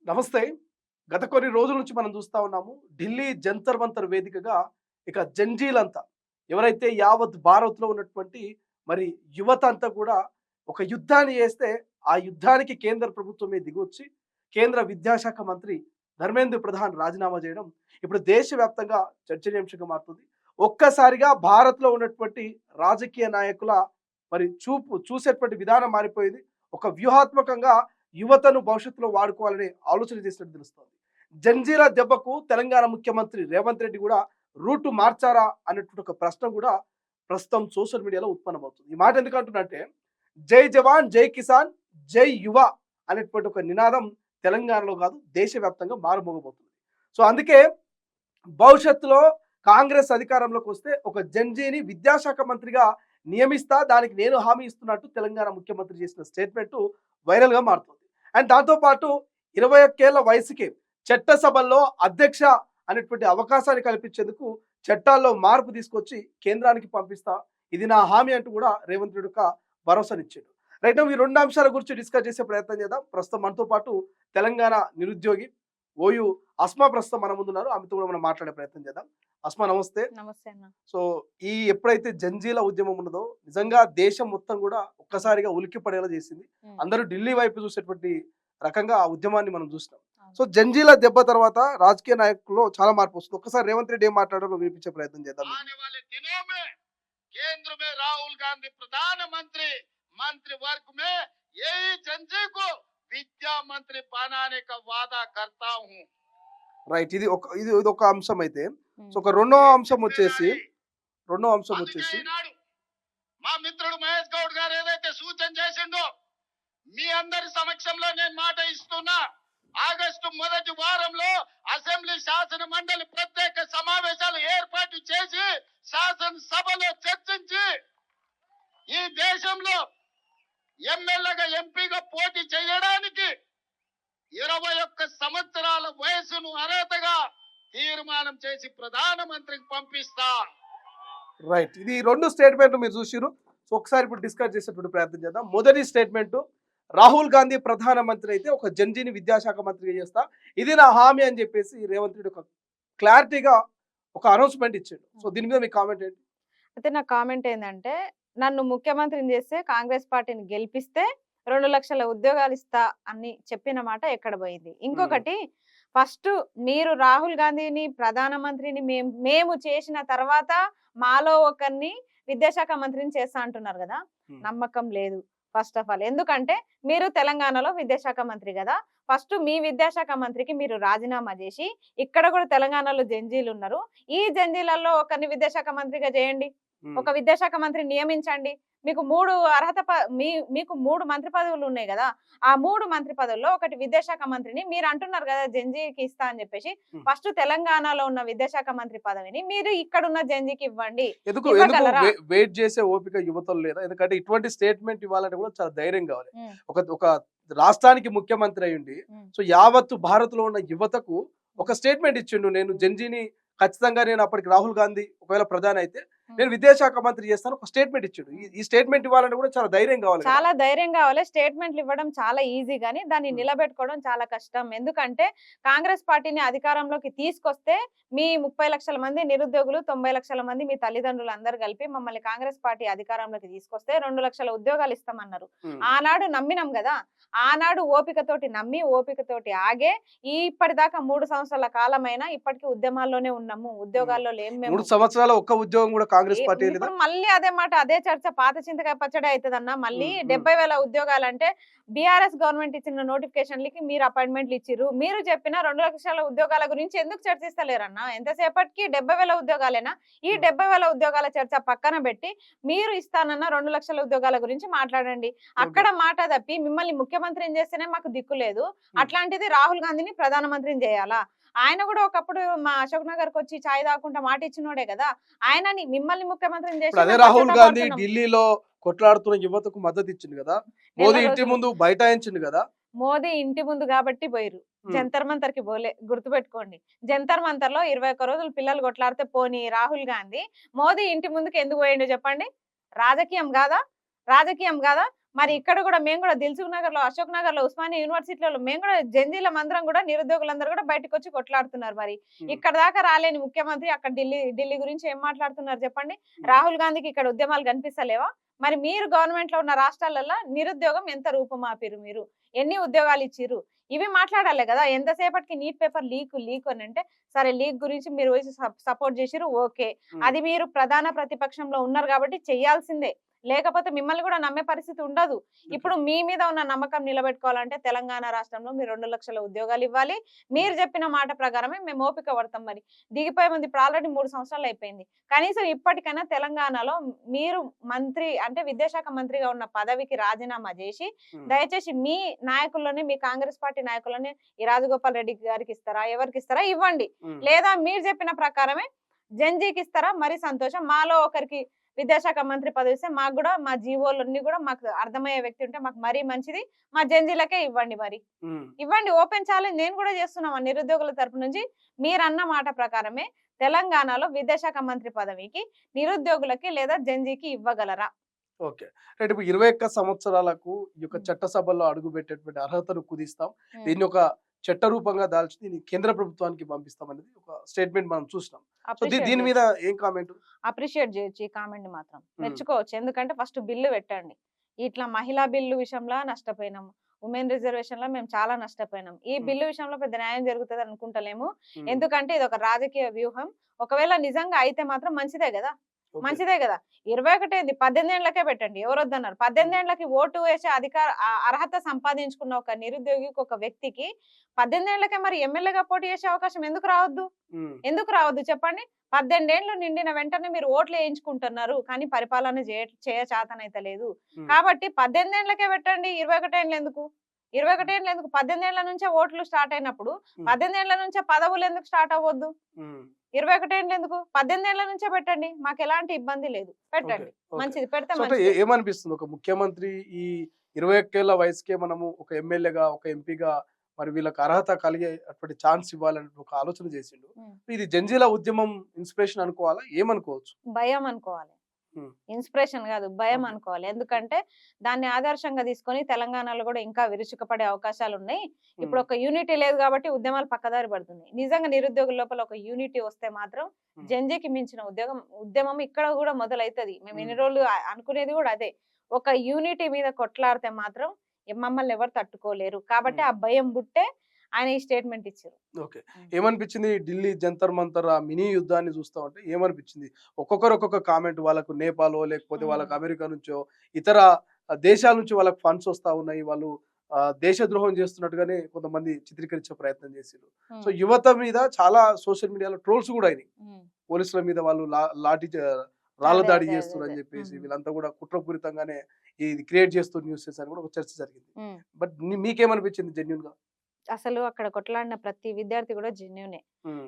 నమస్తే. గత కొన్ని రోజుల నుంచి మనం చూస్తా ఉన్నాము. ఢిల్లీ జంతర్ మంతర్ వేదికగా ఇక జంజీలంతా ఎవరైతే యావత్ భారత్‌లో ఉన్నటువంటి మరి యువత అంతా కూడా ఒక యుద్ధాన్ని చేస్తే, ఆ యుద్ధానికి కేంద్ర ప్రభుత్వమే దిగొచ్చి కేంద్ర విద్యాశాఖ మంత్రి ధర్మేంద్ర ప్రధాన్ రాజీనామా చేయడం ఇప్పుడు దేశవ్యాప్తంగా చర్చనీయాంశంగా మారుతుంది. ఒక్కసారిగా భారత్‌లో ఉన్నటువంటి రాజకీయ నాయకుల మరి చూసేటువంటి విధానం మారిపోయింది. ఒక వ్యూహాత్మకంగా యువతను భవిష్యత్తులో వాడుకోవాలనే ఆలోచన చేసినట్టు తెలుస్తోంది. జంజీరా దెబ్బకు తెలంగాణ ముఖ్యమంత్రి రేవంత్ రెడ్డి కూడా రూటు మార్చారా అన్నటువంటి ఒక ప్రశ్న కూడా ప్రస్తుతం సోషల్ మీడియాలో ఉత్పన్నమవుతుంది. ఈ మాట ఎందుకు అంటున్నంటే, జై జవాన్ జై కిసాన్ జై యువ అనేటువంటి ఒక నినాదం తెలంగాణలో కాదు దేశవ్యాప్తంగా మారుమోగబోతుంది. సో అందుకే భవిష్యత్తులో కాంగ్రెస్ అధికారంలోకి వస్తే ఒక జంజీని విద్యాశాఖ మంత్రిగా నియమిస్తా, దానికి నేను హామీ ఇస్తున్నట్టు తెలంగాణ ముఖ్యమంత్రి చేసిన స్టేట్మెంట్ వైరల్గా మారుతుంది. అండ్ దాంతోపాటు 21 ఏళ్ల వయసుకే చట్టసభల్లో అధ్యక్ష అనేటువంటి అవకాశాన్ని కల్పించేందుకు చట్టాల్లో మార్పు తీసుకొచ్చి కేంద్రానికి పంపిస్తా, ఇది నా హామీ అంటూ కూడా రేవంత్ రెడ్డి ఒక భరోసానిచ్చాడు. రైట్, ఈ రెండు అంశాల గురించి డిస్కస్ చేసే ప్రయత్నం చేద్దాం. ప్రస్తుతం మనతో పాటు తెలంగాణ నిరుద్యోగి ఓయూ అస్మా ప్రస్తుతం మన ముందున్నారు. ఆమెతో కూడా మనం మాట్లాడే ప్రయత్నం చేద్దాం. అస్మా నమస్తే. నమస్తే అన్న. సో ఎప్పుడైతే జంజీల ఉద్యమం ఉన్నదో నిజంగా దేశం మొత్తం కూడా ఒక్కసారిగా ఉలిక్కి పడేలా చేసింది. అందరూ ఢిల్లీ వైపు చూసేటువంటి రకంగా ఆ ఉద్యమాన్ని మనం చూసినాం. సో జంజీల దెబ్బ తర్వాత రాజకీయ నాయకుల్లో చాలా మార్పు వస్తుంది. ఒక్కసారి రేవంత్ రెడ్డి ఏం మాట్లాడారో వినిపించే ప్రయత్నం చేద్దాం. केंद्र में राहुल गांधी प्रधानमंत्री मंत्रिवर्ग में यही जंजी को विद्या मंत्री बनाने का वादा करता हूँ. రైట్, ఇది ఒక అంశం అయితే. సో ఒక రెండో అంశం వచ్చేసి మా మిత్రుడు మహేష్ గౌడ్ గారు ఏదైతే సూచన చేసిండో మీ అందరి సమక్షంలో నేను మాట ఇస్తున్నా. ఆగస్టు మొదటి వారంలో అసెంబ్లీ శాసన మండలి ప్రత్యేక సమావేశాలు ఏర్పాటు చేసి శాసనసభలో చర్చించి ఈ దేశంలో ఎమ్మెల్యేగా ఎంపీగా పోటీ చేయడానికి 21 సంవత్సరాల వయసును అర్హతగా తీర్మానం చేసి ప్రధానమంత్రికి పంపిస్తా. రైట్, ఇది రెండు స్టేట్మెంట్లు మీరు చూసిరు. సో ఒకసారి ఇప్పుడు డిస్కస్ చేసేటువంటి ప్రయత్నం చేద్దాం. మొదటి స్టేట్మెంట్, రాహుల్ గాంధీ ప్రధానమంత్రి అయితే ఒక జంజీని విద్యాశాఖ మంత్రిగా చేస్తా, ఇది నా హామీ అని చెప్పేసి రేవంత్ రెడ్డి ఒక క్లారిటీగా ఒక అనౌన్స్మెంట్ ఇచ్చాడు. సో దీని మీద మీ కామెంట్ ఏంటి? అయితే నా కామెంట్ ఏంటంటే, నన్ను ముఖ్యమంత్రిని చేస్తే కాంగ్రెస్ పార్టీని గెలిపిస్తే 2 లక్షల ఉద్యోగాలు ఇస్తా అని చెప్పిన మాట ఎక్కడ పోయింది? ఇంకొకటి, ఫస్ట్ మీరు రాహుల్ గాంధీని ప్రధానమంత్రిని మేము చేసిన తర్వాత మాలో ఒకరిని విద్యాశాఖ మంత్రిని చేస్తా అంటున్నారు కదా. నమ్మకం లేదు ఫస్ట్ ఆఫ్ ఆల్. ఎందుకంటే మీరు తెలంగాణలో విద్యాశాఖ మంత్రి కదా. ఫస్ట్ మీ విద్యాశాఖ మంత్రికి మీరు రాజీనామా చేసి, ఇక్కడ కూడా తెలంగాణలో జంజీలు ఉన్నారు, ఈ జంజీలలో ఒకరిని విద్యాశాఖ మంత్రిగా చేయండి. ఒక విద్యాశాఖ మంత్రి నియమించండి. మీకు 3 అర్హత మీకు 3 మంత్రి పదవులు ఉన్నాయి కదా. ఆ 3 మంత్రి పదవుల్లో ఒకటి విద్యాశాఖ మంత్రిని మీరు అంటున్నారు కదా జంజీకి ఇస్తా అని చెప్పేసి, ఫస్ట్ తెలంగాణలో ఉన్న విద్యాశాఖ మంత్రి పదవిని మీరు ఇక్కడ ఉన్న జంజీకి ఇవ్వండి. వెయిట్ చేసే ఓపిక యువతలు లేదా? ఎందుకంటే ఇటువంటి స్టేట్మెంట్ ఇవ్వాలంటే కూడా చాలా ధైర్యం కావాలి. ఒక రాష్ట్రానికి ముఖ్యమంత్రి అయ్యుండి సో యావత్తు భారత్ లో ఉన్న యువతకు ఒక స్టేట్మెంట్ ఇచ్చిండు, నేను జంజీని ఖచ్చితంగా, నేను అప్పటికి రాహుల్ గాంధీ ఒకవేళ ప్రధాని అయితే నేను విద్యాశాఖ మంత్రి చేస్తాను, ఒక స్టేట్మెంట్ ఇచ్చాడు. ఈ స్టేట్మెంట్ ఇవ్వాలంటే కూడా చాలా ధైర్యం కావాలి. చాలా ధైర్యం కావాలి. స్టేట్మెంట్లు ఇవ్వడం చాలా ఈజీ గానీ దాన్ని నిలబెట్టుకోవడం చాలా కష్టం. ఎందుకంటే కాంగ్రెస్ పార్టీని అధికారంలోకి తీసుకొస్తే మీ 30 లక్షల మంది నిరుద్యోగులు, 90 లక్షల మంది మీ తల్లిదండ్రులు అందరు కలిపి మమ్మల్ని కాంగ్రెస్ పార్టీ అధికారంలోకి తీసుకొస్తే 2 లక్షల ఉద్యోగాలు ఇస్తామన్నారు. ఆనాడు నమ్మినాం కదా. ఆనాడు ఓపికతోటి నమ్మి ఓపికతోటి ఆగే ఇప్పటిదాకా 3 సంవత్సరాల కాలమైనా ఇప్పటికీ ఉద్యమాల్లోనే ఉన్నాము, ఉద్యోగాల్లో లేము. 3 సంవత్సరాల ఒక్క ఉద్యోగం కూడా కాంగ్రెస్ పార్టీ మళ్ళీ అదే మాట అదే చర్చ పాత చింతకాయ పచ్చడి అవుతుందన్న. మళ్ళీ 70,000 ఉద్యోగాలు అంటే బీఆర్ఎస్ గవర్నమెంట్ ఇచ్చిన నోటిఫికేషన్లకి మీరు అపాయింట్మెంట్లు ఇచ్చిర్రు. మీరు చెప్పిన 2 లక్షల ఉద్యోగాల గురించి ఎందుకు చర్చిస్తలేరన్నా? ఎంతసేపటికి 70,000 ఉద్యోగాలేనా? ఈ 70,000 ఉద్యోగాల చర్చ పక్కన పెట్టి మీరు ఇస్తానన్న 2 లక్షల ఉద్యోగాల గురించి మాట్లాడండి. అక్కడ మాట తప్పి మిమ్మల్ని ముఖ్యమంత్రిని చేస్తేనే మాకు దిక్కు లేదు, అట్లాంటిది రాహుల్ గాంధీని ప్రధానమంత్రిని చేయాలా? ఆయన కూడా ఒకప్పుడు మా అశోక్ నగర్ కి వచ్చి ఛాయ్ తాగకుండా మాట ఇచ్చినోడే కదా. ఆయనని మిమ్మల్ని ముఖ్యమంత్రిని చేసి రాహుల్ గాంధీ ఢిల్లీలో కొట్లాడుతున్న యువతకు మద్దతు ఇచ్చింది కదా. మోదీ ఇంటి ముందు బైఠాయించింది కదా. మోదీ ఇంటి ముందు కాబట్టి పోయిరు, జంతర్ మంతర్ కి పోలే. గుర్తుపెట్టుకోండి, జంతర్ మంతర్ లో 21 రోజులు పిల్లలు కొట్లాడితే పోనీ రాహుల్ గాంధీ మోదీ ఇంటి ముందుకు ఎందుకు పోయిండో చెప్పండి. రాజకీయం కాదా? మరి ఇక్కడ కూడా మేము కూడా దిల్సుఖ్ నగర్ లో, అశోక్ నగర్ లో, ఉస్మానియా యూనివర్సిటీలో మేము కూడా జంజీల మందరం కూడా నిరుద్యోగులందరూ కూడా బయటకు వచ్చి కొట్లాడుతున్నారు. మరి ఇక్కడ దాకా రాలేని ముఖ్యమంత్రి అక్కడ ఢిల్లీ గురించి ఏం మాట్లాడుతున్నారు చెప్పండి? రాహుల్ గాంధీకి ఇక్కడ ఉద్యమాలు కనిపిస్తలేవా? మరి మీరు గవర్నమెంట్ లో ఉన్న రాష్ట్రాలలో నిరుద్యోగం ఎంత రూపుమాపిరు, మీరు ఎన్ని ఉద్యోగాలు ఇచ్చిర్రు, ఇవి మాట్లాడాలి కదా. ఎంతసేపటికి నీట్ పేపర్ లీక్ అని అంటే సరే, లీక్ గురించి మీరు సపోర్ట్ చేసిరు, ఓకే, అది మీరు ప్రధాన ప్రతిపక్షంలో ఉన్నారు కాబట్టి చెయ్యాల్సిందే, లేకపోతే మిమ్మల్ని కూడా నమ్మే పరిస్థితి ఉండదు. ఇప్పుడు మీ మీద ఉన్న నమ్మకం నిలబెట్టుకోవాలంటే తెలంగాణ రాష్ట్రంలో మీరు 2 లక్షల ఉద్యోగాలు ఇవ్వాలి. మీరు చెప్పిన మాట ప్రకారమే మేము ఓపిక పడతాం. మరి దిగిపోయే ముందు ఇప్పుడు ఆల్రెడీ 3 సంవత్సరాలు అయిపోయింది. కనీసం ఇప్పటికైనా తెలంగాణలో మీరు మంత్రి అంటే విద్యాశాఖ మంత్రిగా ఉన్న పదవికి రాజీనామా చేసి దయచేసి మీ నాయకుల్లోనే, మీ కాంగ్రెస్ పార్టీ నాయకుల్లోనే ఈ రాజగోపాల్ రెడ్డి గారికి ఇస్తారా, ఎవరికి ఇస్తారా ఇవ్వండి. లేదా మీరు చెప్పిన ప్రకారమే జంజీకి ఇస్తారా, మరి సంతోషం. మాలో ఒకరికి విద్యాశాఖ మంత్రి పదవి ఇస్తే మాకు కూడా మా జీవోలన్నీ కూడా మాకు అర్థమయ్యే వ్యక్తి ఉంటే మాకు మరీ మంచిది, మా జంజీలకే ఇవ్వండి. మరి ఇవ్వండి, ఓపెన్ ఛాలెంజ్ నేను కూడా చేస్తున్నాం నిరుద్యోగుల తరపు నుంచి. మీరన్న మాట ప్రకారమే తెలంగాణలో విద్యాశాఖ మంత్రి పదవికి నిరుద్యోగులకి లేదా జంజీకి ఇవ్వగలరా? Okay, right. ఇప్పుడు 21 సంవత్సరాలకు ఈ యొక్క చట్టసభల్లో అడుగు పెట్టేటువంటి అర్హతను కుదిస్తాం, దీన్ని ఒక చట్ట రూపంగా దాల్చి దీన్ని కేంద్ర ప్రభుత్వానికి పంపిస్తాం అనేది ఒక స్టేట్మెంట్ మనం చూసినాం. సో దీని మీద ఏం కామెంట్? అప్రిషియేట్ చేయొచ్చు ఈ కామెంట్, మాత్రం మెచ్చుకోవచ్చు. ఎందుకంటే ఫస్ట్ బిల్లు పెట్టండి. ఇట్లా మహిళా బిల్లు విషయంలో నష్టపోయినాము, ఉమెన్ రిజర్వేషన్ లో మేము చాలా నష్టపోయినాం. ఈ బిల్లు విషయంలో పెద్ద న్యాయం జరుగుతుంది అనుకుంటలేము. ఎందుకంటే ఇది ఒక రాజకీయ వ్యూహం. ఒకవేళ నిజంగా అయితే మాత్రం మంచిదే కదా, మంచిదే కదా. 21 ఏంది, 18 ఏళ్లకే పెట్టండి, ఎవరు వద్దన్నారు? 18 ఏళ్లకి ఓటు వేసే అర్హత సంపాదించుకున్న ఒక నిరుద్యోగికి, ఒక వ్యక్తికి 18 ఏళ్లకే మరి ఎమ్మెల్యేగా పోటీ చేసే అవకాశం ఎందుకు రావద్దు? ఎందుకు రావద్దు చెప్పండి? 18 ఏళ్ళు నిండిన వెంటనే మీరు ఓట్లు వేయించుకుంటున్నారు, కానీ పరిపాలన చేతనైతే లేదు. కాబట్టి 18 ఏళ్లకే పెట్టండి, 21 ఏళ్ళు ఎందుకు? 21 ఏళ్ళు ఎందుకు? 18 ఏళ్ల నుంచే ఓట్లు స్టార్ట్ అయినప్పుడు 18 ఏళ్ల నుంచే పదవులు ఎందుకు స్టార్ట్ అవ్వద్దు? 21 ఏళ్ళు ఎందుకు? 18 ఏళ్ల నుంచే పెట్టండి, మాకు ఎలాంటి ఇబ్బంది లేదు, పెట్టండి, మంచిది, పెడితే మంచిది. ఏమనిపిస్తుంది, ఒక ముఖ్యమంత్రి ఈ 21 ఏళ్ల వయసుకే మనము ఒక ఎమ్మెల్యేగా, ఒక ఎంపీగా మరి వీళ్ళకి అర్హత కలిగే అటువంటి ఛాన్స్ ఇవ్వాలని ఒక ఆలోచన చేసిండు. ఇది జంజీల ఉద్యమం ఇన్స్పిరేషన్ అనుకోవాలా, ఏమనుకోవచ్చు? భయం అనుకోవాలి, ఇన్స్పిరేషన్ కాదు, భయం అనుకోవాలి. ఎందుకంటే దాన్ని ఆదర్శంగా తీసుకొని తెలంగాణలో కూడా ఇంకా విరుచుకుపడే అవకాశాలు ఉన్నాయి. ఇప్పుడు ఒక యూనిటీ లేదు కాబట్టి ఉద్యమాలు పక్కదారి పడుతున్నాయి. నిజంగా నిరుద్యోగుల లోపల ఒక యూనిటీ వస్తే మాత్రం జంజీకి మించిన ఉద్యమం ఇక్కడ కూడా మొదలైతది. మేము ఎన్ని రోజులు అనుకునేది కూడా అదే, ఒక యూనిటీ మీద కొట్లాడితే మాత్రం మమ్మల్ని ఎవరు తట్టుకోలేరు. కాబట్టి ఆ భయం బుట్టే ఆయన ఈ స్టేట్మెంట్ ఇచ్చారు. ఓకే, ఏమనిపించింది ఢిల్లీ జంతర్ మంతర్ ఆ మినీ యుద్ధాన్ని చూస్తా ఉంటే ఏమనిపించింది? ఒక్కొక్కరు ఒక్కొక్క కామెంట్, వాళ్ళకు నేపాలో లేకపోతే వాళ్ళకి అమెరికా నుంచో ఇతర దేశాల నుంచి వాళ్ళకి ఫండ్స్ వస్తా ఉన్నాయి, వాళ్ళు దేశద్రోహం చేస్తున్నట్టుగానే కొంతమంది చిత్రీకరించే ప్రయత్నం చేశారు. సో యువత మీద చాలా సోషల్ మీడియాలో ట్రోల్స్ కూడా అయినాయి. పోలీసుల మీద వాళ్ళు రాళ్ళ దాడి చేస్తున్నారు అని చెప్పేసి వీళ్ళంతా కూడా కుట్రపూరితంగానే ఇది క్రియేట్ చేస్తున్న న్యూసెస్ అని కూడా ఒక చర్చ జరిగింది. బట్ మీకేమనిపించింది జెన్యున్ గా? అసలు అక్కడ కొట్లాడిన ప్రతి విద్యార్థి కూడా జెన్యునే.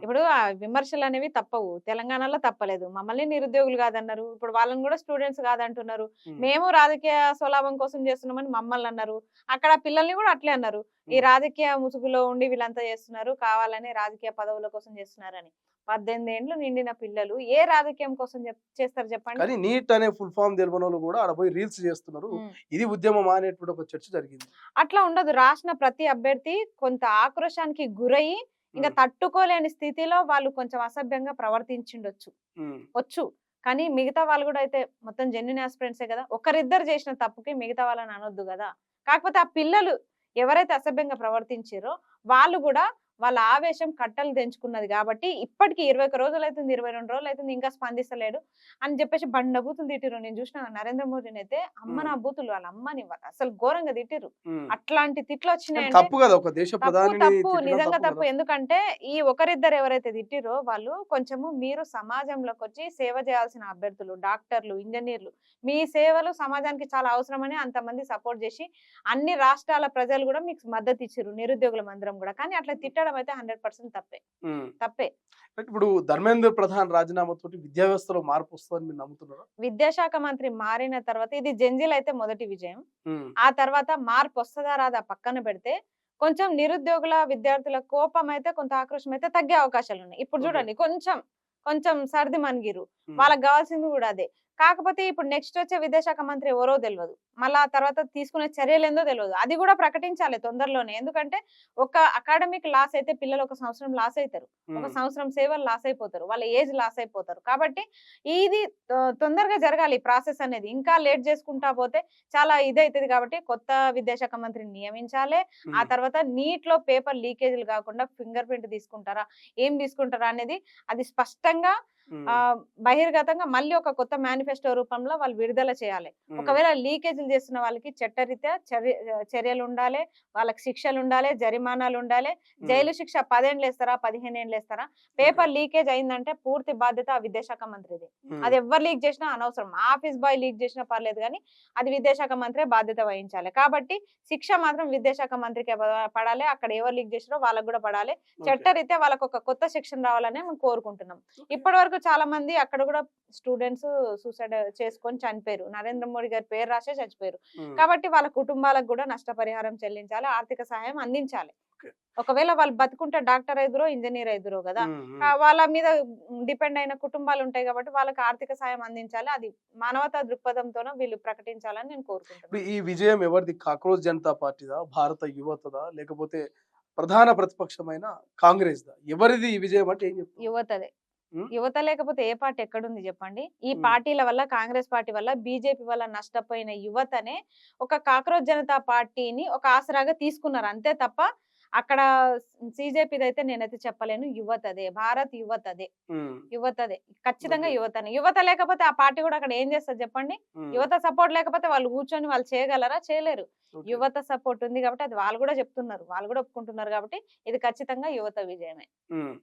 ఇప్పుడు ఆ విమర్శలు అనేవి తప్పవు, తెలంగాణలో తప్పలేదు. మమ్మల్ని నిరుద్యోగులు కాదన్నారు, ఇప్పుడు వాళ్ళని కూడా స్టూడెంట్స్ కాదంటున్నారు. మేము రాజకీయ స్వలాభం కోసం చేస్తున్నామని మమ్మల్ని అన్నారు. అక్కడ పిల్లల్ని కూడా అట్లే అన్నారు, ఈ రాజకీయ ముసుగులో ఉండి వీళ్ళంతా చేస్తున్నారు, కావాలని రాజకీయ పదవుల కోసం చేస్తున్నారని. 18 ఏళ్ళు నిండిన పిల్లలు ఏ రాజకీయం కోసం చేస్తారు చెప్పండి? కానీ నీట్ అనే ఫుల్ ఫామ్ తెలియని వాళ్ళు కూడా ఆడ పోయి రీల్స్ చేస్తున్నారు, ఇది ఉద్యమం అనేటువంటి ఒక చర్చ జరిగింది. అట్లా ఉండదు. రాసిన ప్రతి అభ్యర్థి కొంత ఆక్రోశానికి గురయ్యి ఇంకా తట్టుకోలేని స్థితిలో వాళ్ళు కొంచెం అసభ్యంగా ప్రవర్తించిండొచ్చు. కానీ మిగతా వాళ్ళు కూడా అయితే మొత్తం జెన్యున్ ఆస్పిరెంట్సే కదా. ఒకరిద్దరు చేసిన తప్పుకి మిగతా వాళ్ళని అనొద్దు కదా. కాకపోతే ఆ పిల్లలు ఎవరైతే అసభ్యంగా ప్రవర్తించారో వాళ్ళు కూడా వాళ్ళ ఆవేశం కట్టలు తెంచుకున్నది కాబట్టి ఇప్పటికి 21 రోజులు అవుతుంది, 22 రోజులు అవుతుంది, ఇంకా స్పందిస్తలేడు అని చెప్పేసి బండ బూతులు తిట్టిరు. నేను చూసిన నరేంద్ర మోడీని అయితే అమ్మ నా బూతులు, వాళ్ళ అమ్మని అసలు ఘోరంగా తిట్టిరు. అట్లాంటి తిట్లు వచ్చినాయంటే తప్పు, నిజంగా తప్పు. ఎందుకంటే ఈ ఒకరిద్దరు ఎవరైతే తిట్టిరో వాళ్ళు కొంచెము, మీరు సమాజంలోకి వచ్చి సేవ చేయాల్సిన అభ్యర్థులు, డాక్టర్లు, ఇంజనీర్లు, మీ సేవలు సమాజానికి చాలా అవసరమని అంతమంది సపోర్ట్ చేసి అన్ని రాష్ట్రాల ప్రజలు కూడా మీకు మద్దతు ఇచ్చారు, నిరుద్యోగుల మందిరం కూడా. కానీ అట్లా తిట్టడం అయితే 100% తప్పే. ఇప్పుడు ధర్మేంద్ర ప్రధాన్ రాజీనామా తోటి విద్యా వ్యవస్థలో మార్పు వస్తుందని మీరు నమ్ముతున్నారా? విద్యాశాఖ మంత్రి మారిన తర్వాత ఇది జంజీల్ అయితే మొదటి విజయం. ఆ తర్వాత మార్పు వస్తుందా రాదా పక్కన పెడితే కొంచెం నిరుద్యోగుల విద్యార్థుల కోపం అయితే, కొంత ఆక్రోశం అయితే తగ్గే అవకాశాలు ఉన్నాయి. ఇప్పుడు చూడండి, కొంచెం సర్ది మనిగిరు, వాళ్ళకి కావాల్సింది కూడా అదే. కాకపోతే ఇప్పుడు నెక్స్ట్ వచ్చే విద్యాశాఖ మంత్రి ఎవరో తెలియదు. మళ్ళీ ఆ తర్వాత తీసుకునే చర్యలు ఏందో తెలియదు. అది కూడా ప్రకటించాలి తొందరలోనే. ఎందుకంటే ఒక అకాడమిక్ లాస్ అయితే పిల్లలు ఒక సంవత్సరం లాస్ అవుతారు, ఒక సంవత్సరం సేవలు లాస్ అయిపోతారు, వాళ్ళ ఏజ్ లాస్ అయిపోతారు. కాబట్టి ఇది తొందరగా జరగాలి ఈ ప్రాసెస్ అనేది. ఇంకా లేట్ చేసుకుంటా పోతే చాలా ఇదైతది. కాబట్టి కొత్త విద్యాశాఖ మంత్రిని నియమించాలి. ఆ తర్వాత నీట్ లో పేపర్ లీకేజీలు కాకుండా ఫింగర్ ప్రింట్ తీసుకుంటారా, ఏం తీసుకుంటారా అనేది అది స్పష్టంగా బహిర్గతంగా మళ్ళీ ఒక కొత్త మేనిఫెస్టో రూపంలో వాళ్ళు విడుదల చేయాలి. ఒకవేళ లీకేజీలు చేస్తున్న వాళ్ళకి చట్టరీత్యా చర్యలు ఉండాలి, వాళ్ళకి శిక్షలు ఉండాలి, జరిమానాలు ఉండాలి. జైలు శిక్ష 10 ఏళ్ళు వేస్తారా, 15 ఏళ్ళు వేస్తారా? పేపర్ లీకేజ్ అయిందంటే పూర్తి బాధ్యత ఆ విద్యాశాఖ మంత్రిది. అది ఎవరు లీక్ చేసినా అనవసరం. ఆఫీస్ బాయ్ లీక్ చేసినా పర్లేదు, కానీ అది విద్యాశాఖ మంత్రే బాధ్యత వహించాలి. కాబట్టి శిక్ష మాత్రం విద్యాశాఖ మంత్రికే పడాలి. అక్కడ ఎవరు లీక్ చేసినో వాళ్ళకు కూడా పడాలి. చట్టరీత్యా వాళ్ళకు ఒక కొత్త శిక్షణ రావాలని మేము కోరుకుంటున్నాం. ఇప్పటి వరకు చాలా మంది అక్కడ కూడా స్టూడెంట్స్ సూసైడ్ చేసుకొని చనిపోయారు. నరేంద్ర మోడీ గారి పేరు రాసే చచ్చిపోయారు. కాబట్టి వాళ్ళ కుటుంబాలకు కూడా నష్టపరిహారం చెల్లించాలి, ఆర్థిక సహాయం అందించాలి. ఒకవేళ వాళ్ళు బతుకుంటే డాక్టర్ అయిదురో ఇంజనీర్ అయిదురో కదా, వాళ్ళ మీద డిపెండ్ అయిన కుటుంబాలు ఉంటాయి. కాబట్టి వాళ్ళకి ఆర్థిక సాయం అందించాలి. అది మానవతా దృక్పథంతోనే వీళ్ళు ప్రకటించాలని నేను కోరుకుంటున్నాను. ఈ విజయం ఎవరిది? కాక్రోచ్ జనతా పార్టీదా, భారత యువతదా, లేకపోతే ప్రధాన ప్రతిపక్షమైన కాంగ్రెస్ దా? ఎవరిది ఈ విజయం అంటే ఏం చెప్తారు? యువతదే. ఉమ్, యువత లేకపోతే ఏ పార్టీ ఎక్కడుంది చెప్పండి? ఈ ఉమ్, పార్టీల వల్ల, కాంగ్రెస్ పార్టీ వల్ల, బీజేపీ వల్ల నష్టపోయిన యువతనే ఒక కాక్రోచ్ జనతా పార్టీని ఒక ఆసరాగా తీసుకున్నారు. అంతే తప్ప అక్కడ సీజేపీది అయితే నేనైతే చెప్పలేను. యువతదే, భారత్ యువతదే, ఉమ్, యువతదే, ఖచ్చితంగా ఓకే. యువతనే. యువత లేకపోతే ఆ పార్టీ కూడా అక్కడ ఏం చేస్తుంది చెప్పండి? ఉమ్, యువత సపోర్ట్ లేకపోతే వాళ్ళు కూర్చొని వాళ్ళు చేయగలరా? చేయలేరు. ఓకే. యువత సపోర్ట్ ఉంది కాబట్టి అది వాళ్ళు కూడా చెప్తున్నారు, వాళ్ళు కూడా ఒప్పుకుంటున్నారు. కాబట్టి ఇది ఖచ్చితంగా యువత విజయమే. ఉమ్.